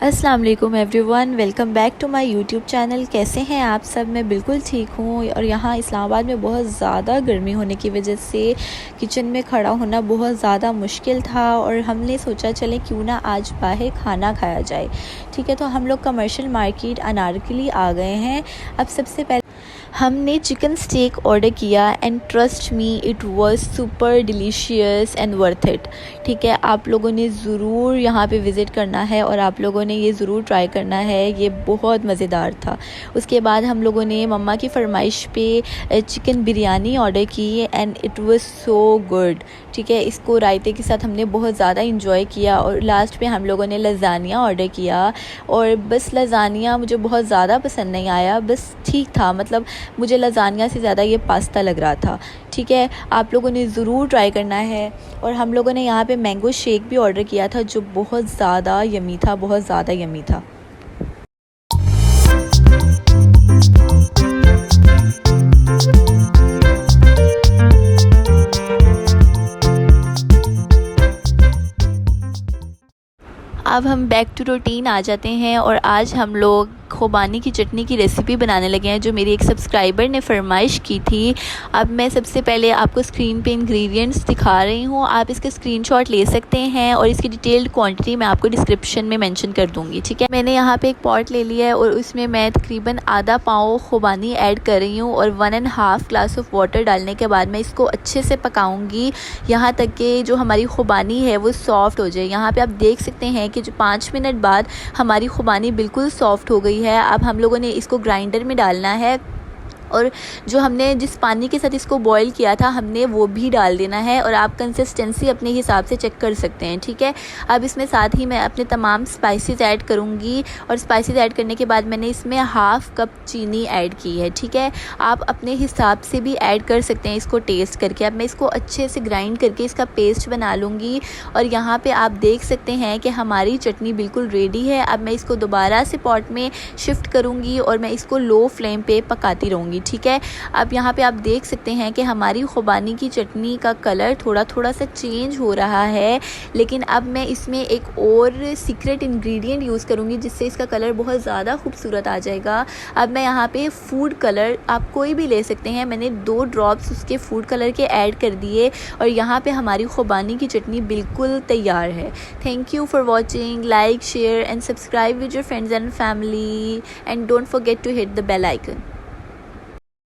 अस्सलाम वालेकुम everyone, welcome back to my YouTube channel. कैसे हैं आप सब? मैं बिल्कुल ठीक हूँ। और यहाँ इस्लामाबाद में बहुत ज़्यादा गर्मी होने की वजह से किचन में खड़ा होना बहुत ज़्यादा मुश्किल था और हमने सोचा चले क्यों ना आज बाहर खाना खाया जाए। ठीक है, तो हम लोग कमर्शियल मार्केट अनारकली आ गए हैं। अब सबसे पहले हमने चिकन स्टेक ऑर्डर किया and trust me, it was super delicious and worth it. ठीक है, आप लोगों ने ज़रूर यहाँ पे विज़िट करना है और आप लोगों ने ये ज़रूर ट्राई करना है, ये बहुत मज़ेदार था। उसके बाद हम लोगों ने मम्मा की फरमाइश पे चिकन बिरयानी ऑर्डर की and it was so good. ठीक है, इसको रायते के साथ हमने बहुत ज़्यादा इंजॉय किया और लास्ट में हम लोगों ने लज़ानिया ऑर्डर किया। और बस लज़ानिया मुझे बहुत ज़्यादा पसंद नहीं आया, बस ठीक था, मतलब मुझे लज़ानिया से ज़्यादा ये पास्ता लग रहा था। ठीक है, आप लोगों ने ज़रूर ट्राई करना है। और हम लोगों ने यहाँ पे मैंगो शेक भी ऑर्डर किया था जो बहुत ज़्यादा यमी था, बहुत ज़्यादा यमी था। अब हम बैक टू रूटीन आ जाते हैं और आज हम लोग खुबानी की चटनी की रेसिपी बनाने लगे हैं जो मेरी एक सब्सक्राइबर ने फरमाइश की थी। अब मैं सबसे पहले आपको स्क्रीन पे इंग्रेडिएंट्स दिखा रही हूँ, आप इसके स्क्रीनशॉट ले सकते हैं और इसकी डिटेल्ड क्वांटिटी मैं आपको डिस्क्रिप्शन में मेंशन कर दूँगी। ठीक है, मैंने यहाँ पे एक पॉट ले लिया है और उसमें मैं तकरीबन आधा पाव खुबानी ऐड कर रही हूँ और 1.5 ग्लास ऑफ वाटर डालने के बाद मैं इसको अच्छे से पकाऊँगी यहाँ तक कि जो हमारी खुबानी है वो सॉफ़्ट हो जाए। यहाँ पर आप देख सकते हैं कि जो 5 मिनट बाद हमारी खुबानी बिल्कुल सॉफ़्ट हो गई है। अब हम लोगों ने इसको ग्राइंडर में डालना है और जो हमने जिस पानी के साथ इसको बॉईल किया था हमने वो भी डाल देना है और आप कंसिस्टेंसी अपने हिसाब से चेक कर सकते हैं। ठीक है, अब इसमें साथ ही मैं अपने तमाम स्पाइसेस ऐड करूँगी और स्पाइसेस ऐड करने के बाद मैंने इसमें हाफ़ कप चीनी ऐड की है। ठीक है, आप अपने हिसाब से भी ऐड कर सकते हैं इसको टेस्ट करके। अब मैं इसको अच्छे से ग्राइंड करके इसका पेस्ट बना लूँगी और यहाँ पर आप देख सकते हैं कि हमारी चटनी बिल्कुल रेडी है। अब मैं इसको दोबारा से पॉट में शिफ्ट करूँगी और मैं इसको लो फ्लेम पर पकाती रहूँगी। ठीक है, अब यहाँ पे आप देख सकते हैं कि हमारी खुबानी की चटनी का कलर थोड़ा थोड़ा सा चेंज हो रहा है, लेकिन अब मैं इसमें एक और सीक्रेट इंग्रेडिएंट यूज़ करूँगी जिससे इसका कलर बहुत ज़्यादा खूबसूरत आ जाएगा। अब मैं यहाँ पे फूड कलर आप कोई भी ले सकते हैं, मैंने 2 ड्रॉप्स उसके फूड कलर के ऐड कर दिए और यहाँ पे हमारी खुबानी की चटनी बिल्कुल तैयार है। Thank you for watching, like share and subscribe with your friends and family and don't forget to hit the bell icon.